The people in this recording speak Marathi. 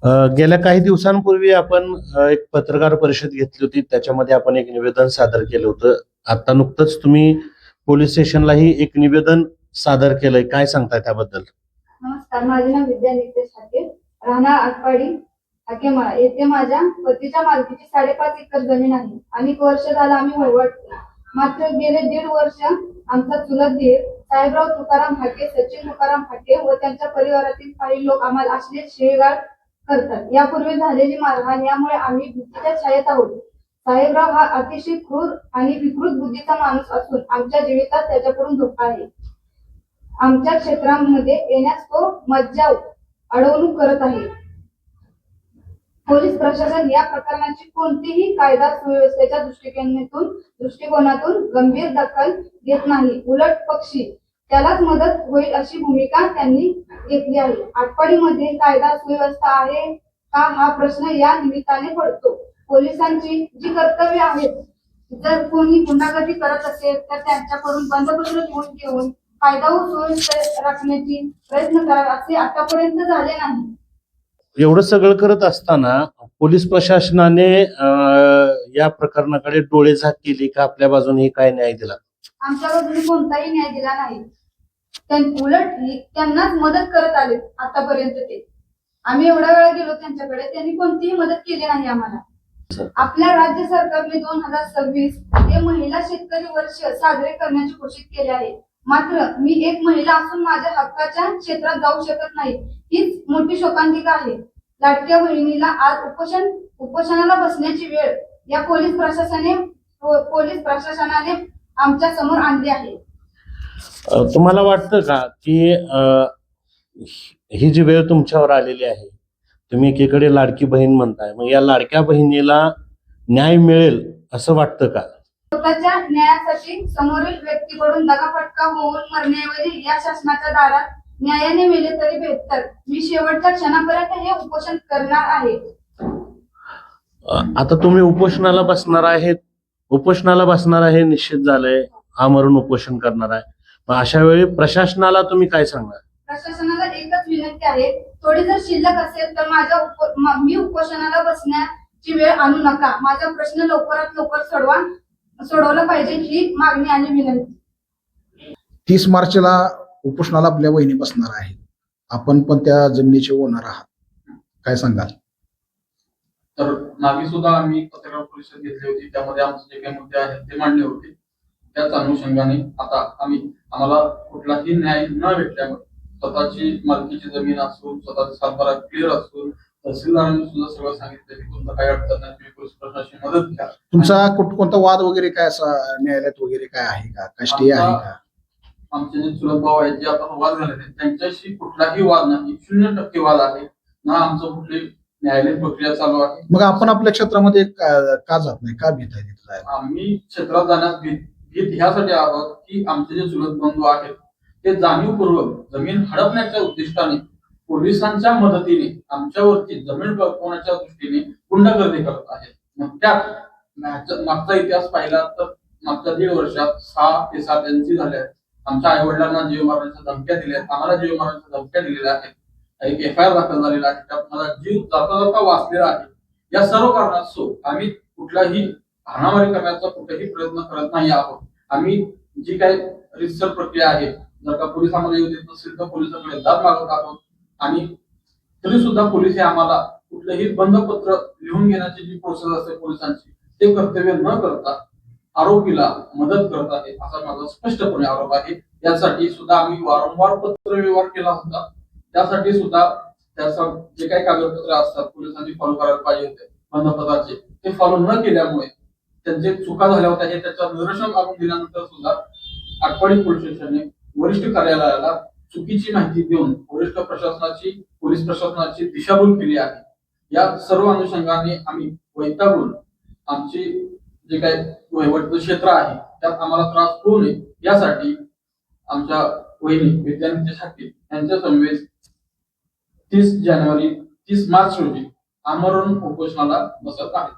गेल्या काही दिवसांपूर्वी आपण एक पत्रकार परिषद घेतली होती. त्याच्यामध्ये आपण एक निवेदन सादर केलं होतं. आता नुकतंच तुम्ही पोलीस स्टेशनलाही एक निवेदन सादर केलंय. काय सांगताय त्याबद्दल? नमस्कार, माझे नाव विद्या नितेश हाके, राहणार आटपाडी हाकेमाळा येथे माझ्या पतीच्या मालकीची 5.5 एकर जमीन आहे. अनेक वर्ष झालं आम्ही वळवटतो. मात्र गेले 1.5 वर्ष आमचा चुलत दीर साहेबराव तुकाराम हाके, सचिन तुकाराम हाके व त्यांच्या परिवारातील काही लोक आम्हाला अश्लील शिवीगाळ करतात. यापूर्वी झालेली मारहाण यामुळे आम्ही भीतीच्या छायेत आहोत. साहेबराव हा अतिशय क्रूर आणि विकृत बुद्धीचा माणूस असून आमच्या जीवितात त्याच्याकडून धोका आहे. आमच्या क्षेत्रामध्ये येण्यास तो मज्जाव अडवणूक करत आहे. पोलीस प्रशासन या प्रकरणाची कोणतीही कायदा सुव्यवस्थेच्या दृष्टिकोनातून गंभीर दखल घेत नाही. उलट पक्षी त्यालाच मदत होईल अशी भूमिका त्यांनी घेतली आहे. आटपाडीमध्ये कायदा सुव्यवस्था आहे का हा प्रश्न या निमित्ताने पडतो. पोलिसांची जी कर्तव्य आहेत, जर कोणी गुन्हेगारी करत असेल तर त्यांच्याकडून बंधपत्र लिहून घेऊन कायदा व सुव्यवस्था राखण्याची प्रयत्न करावा असे आतापर्यंत झाले नाही. एवढं सगळं करत असताना पोलीस प्रशासनाने या प्रकरणाकडे डोळेझाक केली का? आपल्या बाजूने काय न्याय दिला? आमच्या बाजूने कोणताही न्याय दिला नाही. उलट त्यांनाच मदत करत आले आतापर्यंत. ते आम्ही एवढा वेळा गेलो त्यांच्याकडे, त्यांनी कोणतीही मदत केली नाही आम्हाला. आपल्या राज्य सरकारने 2026 हे महिला शेतकरी वर्ष साजरे करण्याची घोषित केले आहे. मात्र मी एक महिला असून माझ्या हक्काच्या क्षेत्रात जाऊ शकत नाही. हीच मोठी शोकांतिका आहे. लाडक्या बहिणीला आज उपोषणाला बसण्याची वेळ या पोलीस प्रशासनाने आमच्या समोर आणली आहे. तुम्हाला वाटतं का की ही जी वेळ तुमच्यावर आलेली आहे, तुम्ही एकीकडे लाडकी बहीण म्हणताय, मग या लाडक्या बहिणीला न्याय मिळेल असं वाटतं का? स्वतःच्या न्यायासाठी समोरील व्यक्तीकडून दगाफटका होऊन मरण्याऐवजी या शासनाच्या दारात न्यायाने मेले तरी बेहतर. मी शेवटच्या क्षणापर्यंत हे उपोषण करणार आहे. आता तुम्ही उपोषणाला बसणार आहे निश्चित झालंय. आमरण उपोषण करणार आहे. मग अशा वेळी प्रशासनाला तुम्ही काय सांगणार? प्रशासनाला एकच विनंती आहे, थोडी जर शिल्लक असेल तर मी उपोषणाला बसण्याची वेळ आणू नका. माझा प्रश्न लवकरात लवकर सोडवला पाहिजे ही मागणी आणि विनंती. 30 मार्चला उपोषणाला आपल्या वहिनी बसणार आहेत. आपण पण त्या जमिनीचे ओनर आहात, काय सांगाल? तर मागे सुद्धा आम्ही पत्रकार परिषद घेतली होती. त्यामध्ये आमचे जे काही मुद्दे आहेत ते मांडले होते. त्याच अनुषंगाने आता आम्हाला कुठलाही न्याय न भेटल्यामुळे स्वतःची मालकीची जमीन असून स्वतःचा सातबारा क्लिअर असून तहसीलदारांनी सुद्धा सगळं सांगितलं की तुमचं काही अडचण नाही, तुम्ही पोलीस प्रशासनाची मदत घ्या. तुमचा कोणता वाद वगैरे काय असा न्यायालयात वगैरे काय आहे का? काय स्टे आहे का? आमचे जे चुलत भाऊ आहेत जे आता वाद झाले त्यांच्याशी कुठलाही वाद नाही. 0% वाद आहे ना. आमचं कुठली न्यायालयीन प्रक्रिया चालू आहे. मग आपण आपल्या क्षेत्रामध्ये का जात नाही? का भीत आहे तिथं जायला? आम्ही क्षेत्रात जाण्यास भीत ह्यासाठी आहोत की आमचे जे चुलत बंधू आहेत ते जाणीवपूर्वक जमीन हडपण्याच्या उद्दिष्टाने पोलिसांच्या मदतीने आमच्यावरती जमीन कळवण्याच्या दृष्टीने गुंडगर्दी करत आहेत. मग त्यात मागचा इतिहास पाहिला तर मागच्या 1.5 वर्षात 6 ते 7 एनसी झाले आहेत. आमच्या आई वडिलांना जीव मारण्याच्या धमक्या दिल्या आहेत, आम्हाला जीव मारण्याच्या धमक्या दिलेल्या आहेत. एक FIR दाखल झालेला आहे, त्यात मला जीव जाता वाचलेला आहे. या सर्व कारणास्तव आम्ही कुठलाही हाणामारी करण्याचा कुठेही प्रयत्न करत नाही आहोत. आम्ही जी काही रितसर प्रक्रिया आहे, जर का पोलीस आम्हाला येऊ देत नसेल तर पोलिसांकडे दाद मागत आहोत. आणि तरी सुद्धा पोलीस हे आम्हाला कुठलंही बंधपत्र लिहून घेण्याची जी प्रोसेस असते पोलिसांची ते कर्तव्य न करता आरोपीला मदत करत आहे असा माझा स्पष्टपणे आरोप आहे. यासाठी सुद्धा आम्ही वारंवार पत्र व्यवहार केला होता. त्यासाठी सुद्धा त्याचं जे काही कागदपत्र असतात पोलिसांनी फॉलो करायला पाहिजे होते बंधपत्राचे, ते फॉलो न केल्यामुळे त्यांचे चुका झाल्या होत्या. हे त्याचं निदर्शन आणून दिल्यानंतर सुद्धा आटपाडी पोलीस स्टेशनने वरिष्ठ कार्यालयाला चुकीची माहिती देऊन पोलीस प्रशासनाची दिशाभूल केली आहे. या सर्व अनुषंगाने आम्ही वैतागून आमची जे काही वहिवट क्षेत्र आहे त्यात आम्हाला त्रास होऊ नये यासाठी आमच्या वहिनी विद्या नितेश हाके यांच्या समवेत 30 मार्च रोजी आमरण उपोषणाला बसत आहे.